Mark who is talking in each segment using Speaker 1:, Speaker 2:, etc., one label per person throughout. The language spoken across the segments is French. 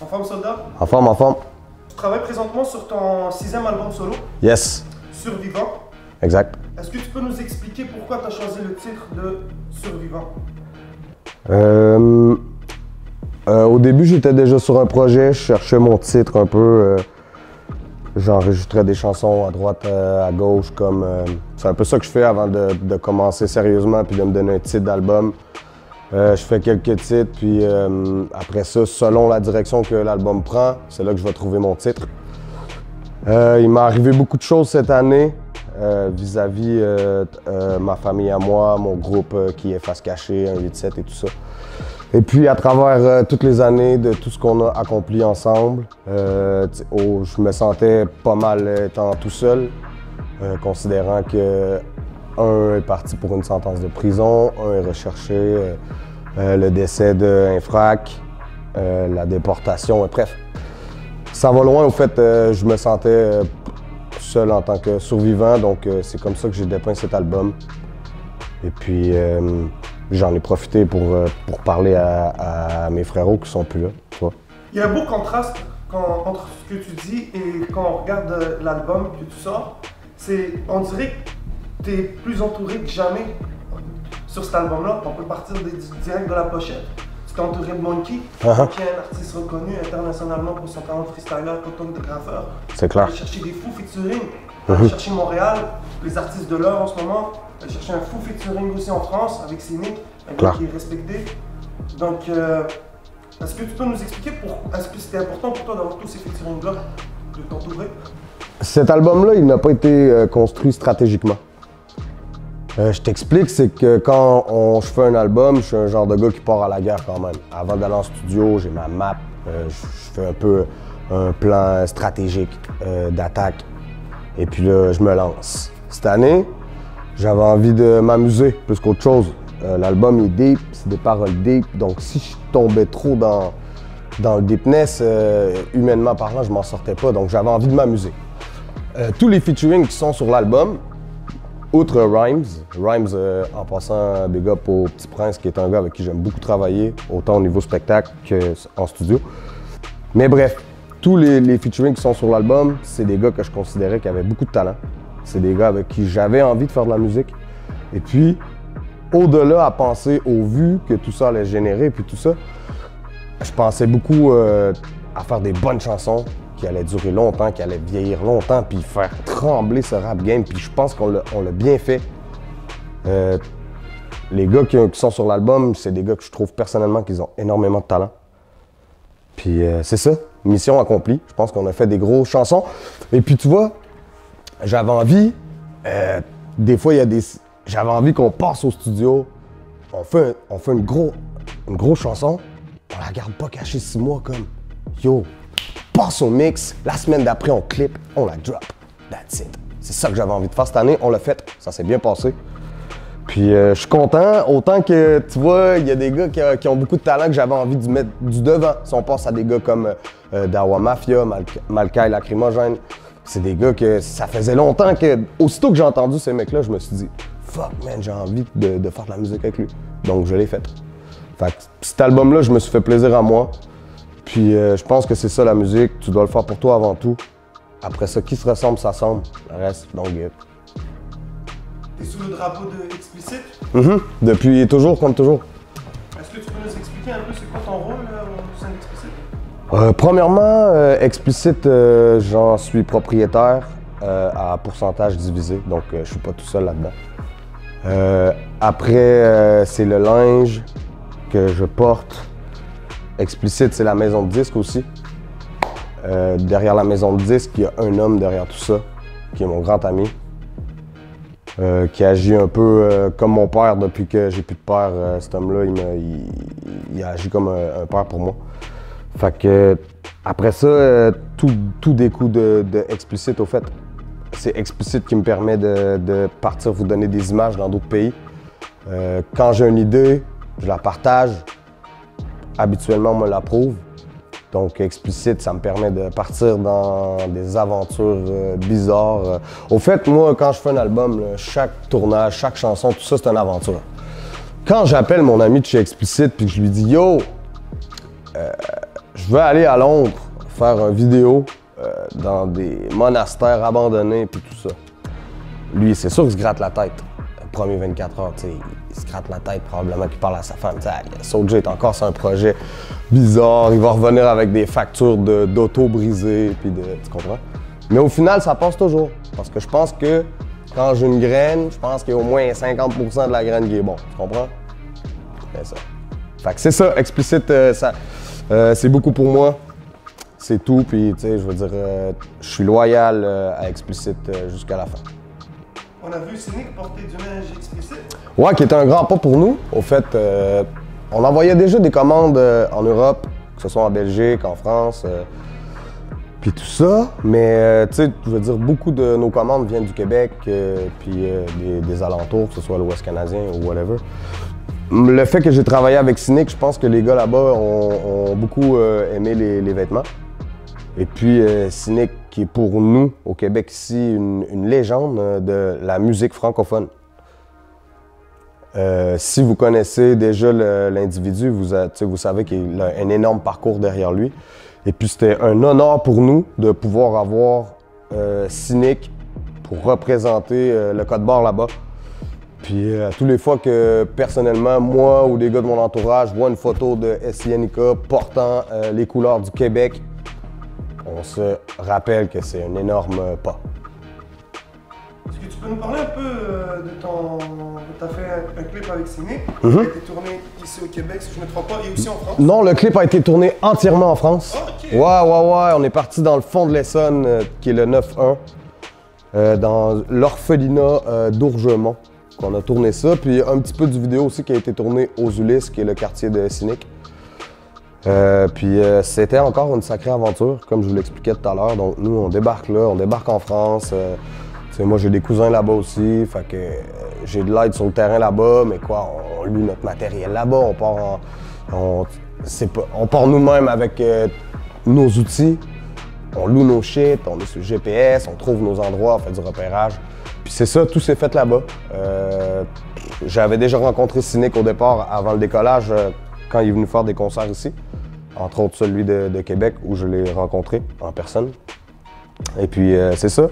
Speaker 1: En forme, soldat?
Speaker 2: En forme, en forme.
Speaker 1: Tu travailles présentement sur ton 6e album solo,
Speaker 2: Yes.
Speaker 1: Survivant.
Speaker 2: Exact.
Speaker 1: Est-ce que tu peux nous expliquer pourquoi tu as choisi le titre de Survivant?
Speaker 2: Au début, j'étais déjà sur un projet, je cherchais mon titre un peu. J'enregistrais des chansons à droite, à gauche, comme... c'est un peu ça que je fais avant de commencer sérieusement puis de me donner un titre d'album. Je fais quelques titres, puis après ça, selon la direction que l'album prend, c'est là que je vais trouver mon titre. Il m'est arrivé beaucoup de choses cette année vis-à-vis ma famille à moi, mon groupe qui est Face Cachée, 187 et tout ça. Et puis à travers toutes les années de tout ce qu'on a accompli ensemble, je me sentais pas mal étant tout seul, considérant que un est parti pour une sentence de prison, un est recherché, le décès d'un frac, la déportation, bref. Ça va loin, au fait, je me sentais seul en tant que survivant, donc c'est comme ça que j'ai dépeint cet album. Et puis j'en ai profité pour parler à mes frérots qui sont plus là, tu vois.
Speaker 1: Il y a un beau contraste entre ce que tu dis et quand on regarde l'album que tu sors. On dirait que tu es plus entouré que jamais sur cet album-là. On peut partir direct de la pochette. Tu t'es entouré de Monkey, qui est un artiste reconnu internationalement pour son talent de freestyler, photographeur.
Speaker 2: C'est clair.
Speaker 1: Aller chercher des fous featuring, aller chercher Montréal, les artistes de l'heure en ce moment. Aller chercher un fou featuring aussi en France avec Cynic, un gars qui est respecté. Donc, est-ce que tu peux nous expliquer est-ce que c'était important pour toi d'avoir tous ces featuring-là, de t'entourer?
Speaker 2: Cet album-là, il n'a pas été construit stratégiquement. Je t'explique, c'est que quand je fais un album, je suis un genre de gars qui part à la guerre quand même. Avant d'aller en studio, j'ai ma map, je fais un peu un plan stratégique d'attaque. Et puis là, je me lance. Cette année, j'avais envie de m'amuser plus qu'autre chose. L'album est deep, c'est des paroles deep, donc si je tombais trop dans le deepness, humainement parlant, je m'en sortais pas, donc j'avais envie de m'amuser. Tous les featuring qui sont sur l'album, outre Rhymes, en passant big up au Petit Prince, qui est un gars avec qui j'aime beaucoup travailler, autant au niveau spectacle qu'en studio. Mais bref, tous les featuring qui sont sur l'album, c'est des gars que je considérais qui avaient beaucoup de talent. C'est des gars avec qui j'avais envie de faire de la musique. Et puis, au-delà à penser aux vues que tout ça allait générer, puis tout ça, je pensais beaucoup à faire des bonnes chansons qui allaient durer longtemps, qui allaient vieillir longtemps, puis faire trembler ce rap game. Puis je pense qu'on l'a bien fait. Les gars qui sont sur l'album, c'est des gars que je trouve personnellement qu'ils ont énormément de talent. Puis c'est ça, mission accomplie. Je pense qu'on a fait des grosses chansons. Et puis tu vois, j'avais envie, des fois j'avais envie qu'on passe au studio, on fait une grosse chanson, on la garde pas cachée 6 mois comme yo, passe au mix, la semaine d'après on clip, on la drop, that's it. C'est ça que j'avais envie de faire cette année, on l'a fait, ça s'est bien passé. Puis je suis content, autant que tu vois, il y a des gars qui ont beaucoup de talent que j'avais envie de mettre du devant. Si on passe à des gars comme Dawa Mafia, Malkai Lacrymogène, c'est des gars que ça faisait longtemps que, aussitôt que j'ai entendu ces mecs-là, je me suis dit fuck man, j'ai envie de faire de la musique avec lui. Donc je l'ai fait. Fait que cet album-là, je me suis fait plaisir à moi. Puis je pense que c'est ça la musique, tu dois le faire pour toi avant tout. Après ça, qui se ressemble, s'assemble. Le reste, don't get.
Speaker 1: T'es sous le drapeau de Explicit?
Speaker 2: Depuis toujours, comme toujours.
Speaker 1: Est-ce que tu peux nous expliquer un peu c'est quoi ton rôle au sein d'Explicit?
Speaker 2: Premièrement, Explicit, j'en suis propriétaire à pourcentage divisé, donc je suis pas tout seul là-dedans. Après, c'est le linge que je porte. Explicit, c'est la maison de disques aussi. Derrière la maison de disques, il y a un homme derrière tout ça, qui est mon grand ami, qui agit un peu comme mon père depuis que j'ai plus de père. Cet homme-là, il agit comme un père pour moi. Fait que, après ça, tout découle de Explicit, au fait. C'est Explicit qui me permet de partir vous donner des images dans d'autres pays. Quand j'ai une idée, je la partage. Habituellement, on me l'approuve. Donc, Explicit, ça me permet de partir dans des aventures bizarres. Au fait, moi, quand je fais un album, là, chaque tournage, chaque chanson, tout ça, c'est une aventure. Quand j'appelle mon ami de chez Explicit puis que je lui dis « Yo, je veux aller à Londres faire une vidéo dans des monastères abandonnés puis tout ça. Lui, c'est sûr qu'il se gratte la tête. Le premier 24 heures, tu sais, il se gratte la tête, probablement qu'il parle à sa femme. Soulja est encore sur un projet bizarre, il va revenir avec des factures d'auto brisées, puis tu comprends? Mais au final, ça passe toujours. Parce que je pense que quand j'ai une graine, je pense qu'il y a au moins 50% de la graine qui est bon. Tu comprends? C'est ça. Fait que c'est ça, explicite, c'est beaucoup pour moi. C'est tout, puis tu sais, je veux dire, je suis loyal à explicite jusqu'à la fin.
Speaker 1: On a vu Cynic porter du linge explicite.
Speaker 2: Ouais, qui était un grand pas pour nous. Au fait, on envoyait déjà des commandes en Europe, que ce soit en Belgique, en France, puis tout ça. Mais tu sais, je veux dire, beaucoup de nos commandes viennent du Québec, puis des alentours, que ce soit l'Ouest canadien ou whatever. Le fait que j'ai travaillé avec Cynic, je pense que les gars là-bas ont beaucoup aimé les vêtements. Et puis Cynic, qui est pour nous, au Québec ici, une légende de la musique francophone. Si vous connaissez déjà l'individu, vous savez qu'il a un énorme parcours derrière lui. Et puis c'était un honneur pour nous de pouvoir avoir Cynic pour représenter le code barre là-bas. Puis tous les fois que personnellement, moi ou des gars de mon entourage voient une photo de SINIK portant les couleurs du Québec, on se rappelle que c'est un énorme pas.
Speaker 1: Est-ce que tu peux nous parler un peu tu as fait un clip avec Cynic qui a été tourné ici au Québec, si je ne me trompe pas, et aussi en France?
Speaker 2: Non, le clip a été tourné entièrement en France.
Speaker 1: Ah, ok.
Speaker 2: Ouais, on est parti dans le fond de l'Essonne, qui est le 9-1, dans l'orphelinat d'Ourgemont, qu'on a tourné ça. Puis un petit peu du vidéo aussi qui a été tourné aux Ulysses, qui est le quartier de Cynic. Puis c'était encore une sacrée aventure, comme je vous l'expliquais tout à l'heure. Donc nous, on débarque là, on débarque en France. Moi, j'ai des cousins là-bas aussi, fait que j'ai de l'aide sur le terrain là-bas, mais quoi, on loue notre matériel là-bas, on part nous-mêmes avec nos outils, on loue nos shit, on est sur le GPS, on trouve nos endroits, on fait du repérage. Puis c'est ça, tout s'est fait là-bas. J'avais déjà rencontré Cynic au départ, avant le décollage, quand il est venu faire des concerts ici, entre autres celui de Québec, où je l'ai rencontré en personne. Et puis c'est ça.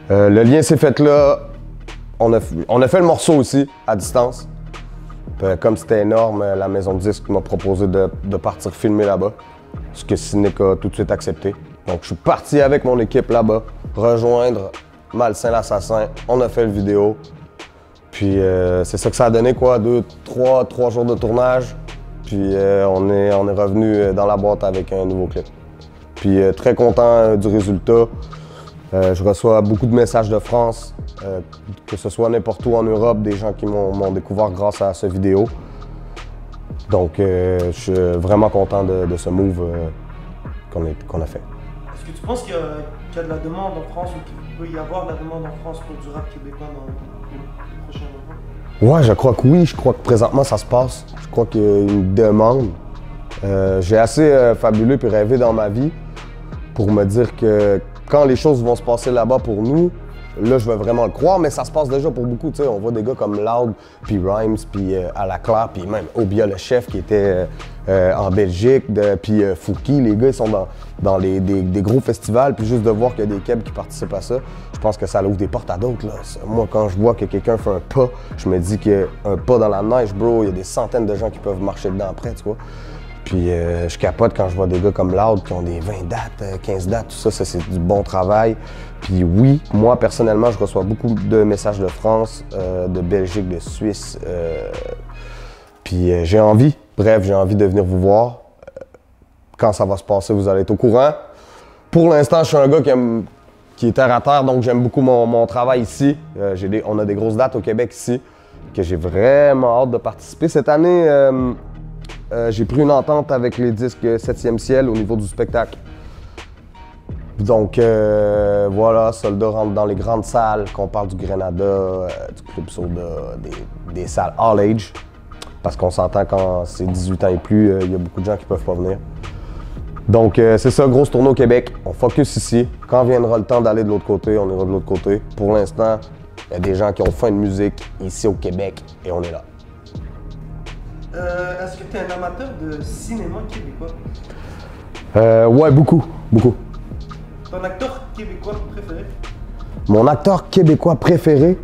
Speaker 2: Le lien s'est fait là. On a fait le morceau aussi, à distance. Comme c'était énorme, la maison de disques m'a proposé de partir filmer là-bas. Ce que Cynic a tout de suite accepté. Donc je suis parti avec mon équipe là-bas, rejoindre Malsain l'Assassin. On a fait le vidéo. Puis c'est ça que ça a donné, quoi, 3 jours de tournage. Puis on est revenu dans la boîte avec un nouveau clip. Puis très content du résultat. Je reçois beaucoup de messages de France, que ce soit n'importe où en Europe, des gens qui m'ont découvert grâce à cette vidéo. Donc, je suis vraiment content de ce move qu'on a fait.
Speaker 1: Est-ce que tu penses qu'il y a de la demande en France ou qu'il peut y avoir de la demande en France pour du rap québécois dans les prochains moments?
Speaker 2: Ouais, je crois que oui. Je crois que présentement, ça se passe. Je crois qu'il y a une demande. J'ai assez fabuleux et rêvé dans ma vie pour me dire que quand les choses vont se passer là-bas pour nous, là, je vais vraiment le croire, mais ça se passe déjà pour beaucoup. Tu sais, on voit des gars comme Loud, puis Rhymes, puis À la Claire, puis même Obia le chef qui était en Belgique, puis Fouki. Les gars, ils sont dans des gros festivals, puis juste de voir qu'il y a des Kebs qui participent à ça, je pense que ça ouvre des portes à d'autres. Moi, quand je vois que quelqu'un fait un pas, je me dis qu'il y a un pas dans la neige, bro, il y a des centaines de gens qui peuvent marcher dedans après, tu vois. Puis je capote quand je vois des gars comme Loud qui ont des 20 dates, 15 dates, tout ça c'est du bon travail. Puis oui, moi personnellement, je reçois beaucoup de messages de France, de Belgique, de Suisse. Puis j'ai envie de venir vous voir. Quand ça va se passer, vous allez être au courant. Pour l'instant, je suis un gars qui est terre à terre, donc j'aime beaucoup mon travail ici. On a des grosses dates au Québec ici, que j'ai vraiment hâte de participer. Cette année, j'ai pris une entente avec les disques 7e ciel au niveau du spectacle. Donc voilà, Soldat rentre dans les grandes salles, qu'on parle du Grenada, du Club Soda, des salles all age. Parce qu'on s'entend quand c'est 18 ans et plus, il y a beaucoup de gens qui peuvent pas venir. Donc c'est ça, grosse tournée au Québec. On focus ici. Quand viendra le temps d'aller de l'autre côté, on ira de l'autre côté. Pour l'instant, il y a des gens qui ont faim de musique ici au Québec et on est là.
Speaker 1: Est-ce que tu es un amateur de cinéma québécois?
Speaker 2: Ouais, beaucoup, beaucoup.
Speaker 1: Ton acteur québécois préféré?
Speaker 2: Mon acteur québécois préféré?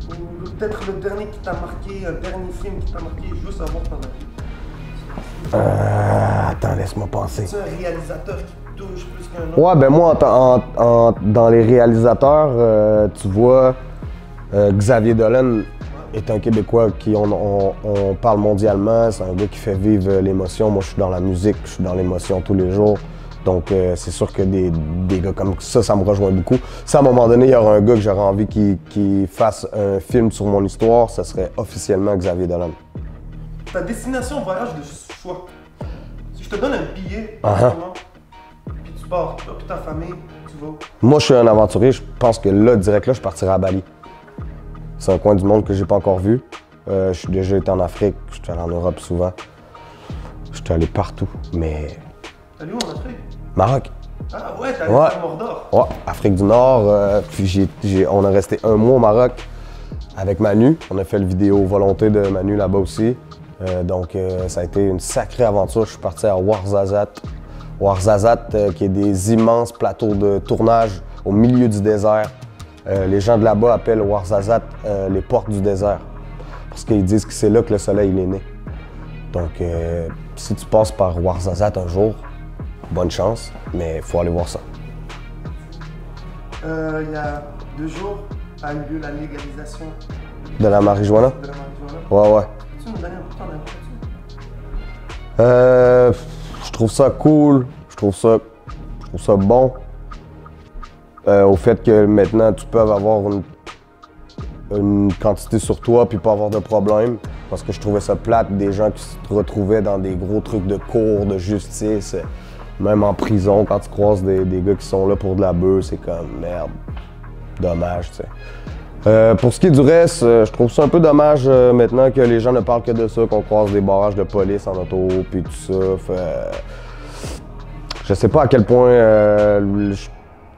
Speaker 1: Ou peut-être le dernier qui t'a marqué, un dernier film qui t'a marqué juste avant ton avis?
Speaker 2: Attends, laisse-moi penser.
Speaker 1: C'est un réalisateur qui te touche plus qu'un autre?
Speaker 2: Ouais, ben moi, dans les réalisateurs, tu vois, Xavier Dolan est un Québécois qui on parle mondialement. C'est un gars qui fait vivre l'émotion. Moi, je suis dans la musique, je suis dans l'émotion tous les jours. Donc, c'est sûr que des gars comme ça me rejoint beaucoup. Si à un moment donné, il y aura un gars que j'aurais envie qui fasse un film sur mon histoire, ce serait officiellement Xavier Dolan.
Speaker 1: Ta destination voyage de choix. Si je te donne un billet, puis tu pars, toi et ta famille, tu vas.
Speaker 2: Moi, je suis un aventurier. Je pense que là, direct là, je partirai à Bali. C'est un coin du monde que j'ai pas encore vu. Je suis déjà été en Afrique, je suis allé en Europe souvent. Je suis allé partout, mais...
Speaker 1: T'es allé où en Afrique?
Speaker 2: Maroc.
Speaker 1: Ah ouais, t'es allé
Speaker 2: Ouais.
Speaker 1: à Mordor.
Speaker 2: Ouais, Afrique du Nord. Puis on a resté un mois au Maroc avec Manu. On a fait le vidéo Volonté de Manu là-bas aussi. Donc, ça a été une sacrée aventure. Je suis parti à Ouarzazate. Ouarzazate, qui est des immenses plateaux de tournage au milieu du désert. Les gens de là-bas appellent Ouarzazate les portes du désert. Parce qu'ils disent que c'est là que le soleil il est né. Donc, si tu passes par Ouarzazate un jour, bonne chance, mais il faut aller voir ça.
Speaker 1: Il y a 2 jours a eu lieu la légalisation
Speaker 2: De la marijuana?
Speaker 1: de la marijuana.
Speaker 2: Ouais, ouais.
Speaker 1: Peux-tu nous donner un peu ton avis là-dessus?
Speaker 2: Je trouve ça cool, je trouve ça bon. Au fait que maintenant tu peux avoir une quantité sur toi puis pas avoir de problème. Parce que je trouvais ça plate, des gens qui se retrouvaient dans des gros trucs de cours, de justice, même en prison, quand tu croises des gars qui sont là pour de la bœuf, c'est comme merde, dommage, tu sais. Pour ce qui est du reste, je trouve ça un peu dommage maintenant que les gens ne parlent que de ça, qu'on croise des barrages de police en auto, puis tout ça. Je sais pas à quel point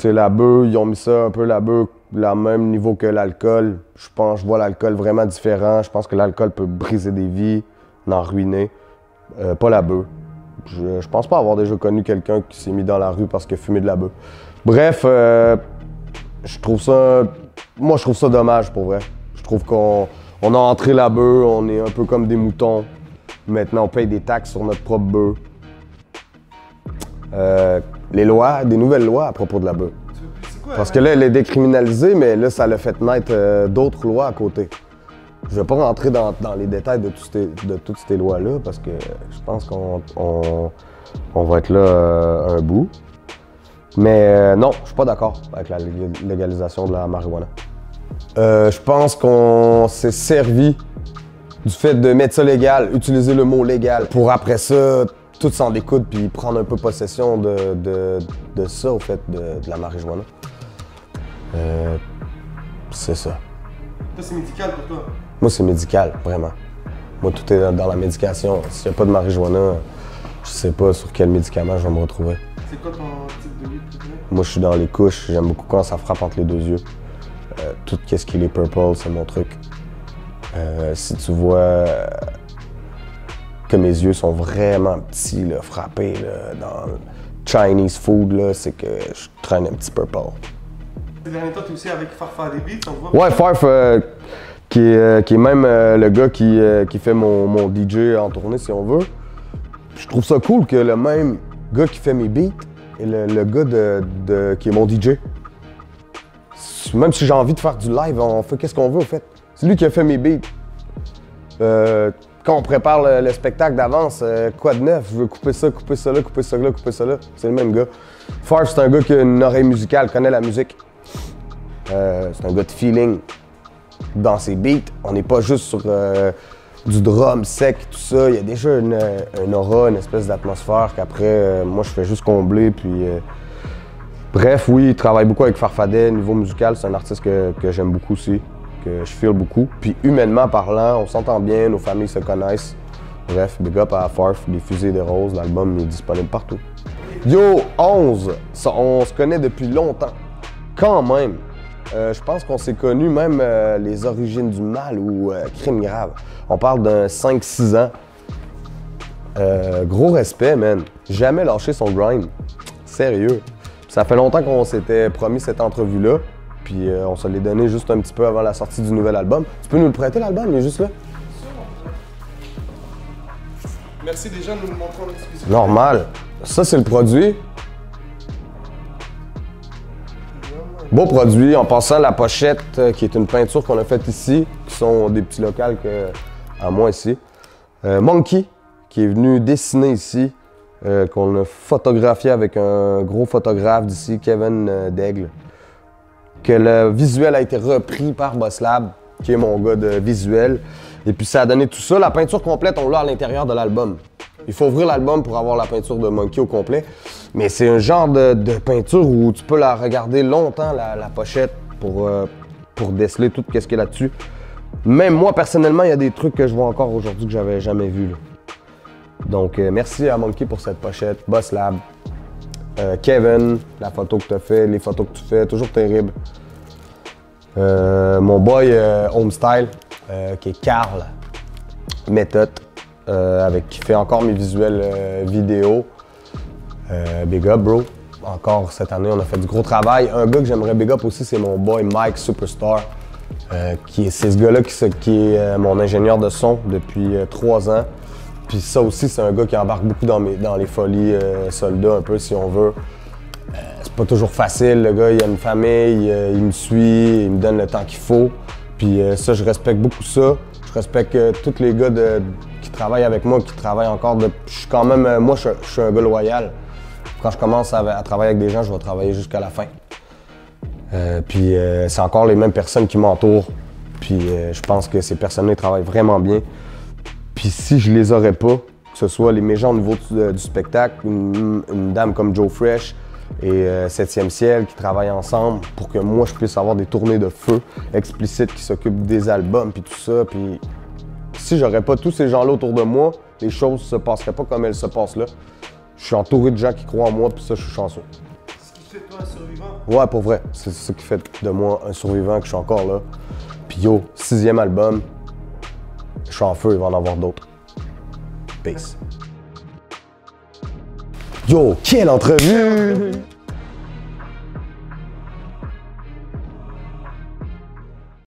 Speaker 2: la bœuf, ils ont mis ça un peu la bœuf le même niveau que l'alcool. Je vois l'alcool vraiment différent. Je pense que l'alcool peut briser des vies, en ruiner. Pas la bœuf. Je pense pas avoir déjà connu quelqu'un qui s'est mis dans la rue parce qu'il a fumé de la bœuf. Bref, je trouve ça dommage pour vrai. Je trouve qu'on a entré la bœuf, on est un peu comme des moutons. Maintenant, on paye des taxes sur notre propre bœuf. Des nouvelles lois à propos de la bœuf. Parce que là, elle est décriminalisée, mais là, ça l'a fait naître d'autres lois à côté. Je vais pas rentrer dans les détails de toutes ces lois-là parce que je pense qu'on va être là un bout. Mais non, je suis pas d'accord avec la légalisation de la marijuana. Je pense qu'on s'est servi du fait de mettre ça légal, utiliser le mot légal, pour après ça, tout s'en découdre puis prendre un peu possession de ça, au fait, de la marijuana. C'est ça.
Speaker 1: Toi, c'est médical pour toi?
Speaker 2: Moi, c'est médical, vraiment. Moi, tout est dans la médication. S'il n'y a pas de marijuana, je sais pas sur quel médicament je vais me retrouver.
Speaker 1: C'est quoi ton type de weed préféré?
Speaker 2: Moi, je suis dans les couches. J'aime beaucoup quand ça frappe entre les deux yeux. Tout ce qui est les purple, c'est mon truc. Si tu vois que mes yeux sont vraiment petits, là, frappés là, dans le Chinese food, là, c'est que je traîne un petit purple.
Speaker 1: Ces derniers temps, tu es aussi avec Farfa Débit, on voit?
Speaker 2: Ouais, Farf, qui est même le gars qui fait mon DJ en tournée, si on veut. Je trouve ça cool que le même gars qui fait mes beats est le gars qui est mon DJ. Même si j'ai envie de faire du live, on fait qu'est-ce qu'on veut, au fait. C'est lui qui a fait mes beats. Quand on prépare le spectacle d'avance, quoi de neuf? Je veux couper ça là, couper ça là, couper ça là. C'est le même gars. Farf, c'est un gars qui a une oreille musicale, connaît la musique. C'est un gars de feeling dans ses beats. On n'est pas juste sur du drum sec, tout ça. Il y a déjà une aura, une espèce d'atmosphère qu'après, moi, je fais juste combler. Puis, bref, oui, il travaille beaucoup avec Farfadet. Niveau musical, c'est un artiste que j'aime beaucoup aussi, que je feel beaucoup. Puis, humainement parlant, on s'entend bien, nos familles se connaissent. Bref, big up à Farf, Les Fusées et des Roses. L'album est disponible partout. Yo, 11, on se connaît depuis longtemps. Quand même. Je pense qu'on s'est connus même les origines du mal ou crime grave. On parle d'un 5-6 ans. Gros respect, man. Jamais lâché son grind. Sérieux. Ça fait longtemps qu'on s'était promis cette entrevue-là. Puis on se l'est donné juste un petit peu avant la sortie du nouvel album. Tu peux nous le prêter, l'album? Il est juste là.
Speaker 1: Merci déjà de nous le montrer en exclusivité.
Speaker 2: Normal. Ça, c'est le produit. Beau produit. En passant, la pochette, qui est une peinture qu'on a faite ici, qui sont des petits locals à moi ici. Monkey, qui est venu dessiner ici, qu'on a photographié avec un gros photographe d'ici, Kevin Daigle. Que le visuel a été repris par Bosslab, qui est mon gars de visuel. Et puis ça a donné tout ça. La peinture complète, on l'a à l'intérieur de l'album. Il faut ouvrir l'album pour avoir la peinture de Monkey au complet. Mais c'est un genre de peinture où tu peux la regarder longtemps, la pochette, pour déceler tout ce qu'il y a là-dessus. Même moi, personnellement, il y a des trucs que je vois encore aujourd'hui que j'avais jamais vus. Là. Donc, merci à Monkey pour cette pochette. Bosslab. Kevin, la photo que tu as fait, les photos que tu fais, toujours terrible. Mon boy Homestyle, qui est Carl Méthode, qui fait encore mes visuels vidéo. Big up, bro. Encore cette année, on a fait du gros travail. Un gars que j'aimerais big up aussi, c'est mon boy Mike Superstar. C'est ce gars-là qui est mon ingénieur de son depuis 3 ans. Puis ça aussi, c'est un gars qui embarque beaucoup dans les folies soldats, un peu, si on veut. C'est pas toujours facile, le gars, il a une famille, il me suit, il me donne le temps qu'il faut. Puis ça, je respecte beaucoup ça. Je respecte tous les gars qui travaillent avec moi, qui travaillent encore. Je suis quand même, moi, je suis un gars loyal. Quand je commence à travailler avec des gens, je vais travailler jusqu'à la fin. Puis c'est encore les mêmes personnes qui m'entourent. Puis je pense que ces personnes-là, ils travaillent vraiment bien. Puis si je les aurais pas, que ce soit mes gens au niveau du spectacle, une dame comme Joe Fresh et 7e Ciel qui travaillent ensemble pour que moi je puisse avoir des tournées de feu explicites qui s'occupent des albums puis tout ça. Puis si j'aurais pas tous ces gens-là autour de moi, les choses se passeraient pas comme elles se passent là. Je suis entouré de gens qui croient en moi puis ça, je suis chanceux.
Speaker 1: Ce qui fait de toi un survivant.
Speaker 2: Ouais, pour vrai. C'est ce qui fait de moi un survivant, que je suis encore là. Puis yo, 6e album. Je suis en feu, il va en avoir d'autres. Peace. Yo, quelle entrevue!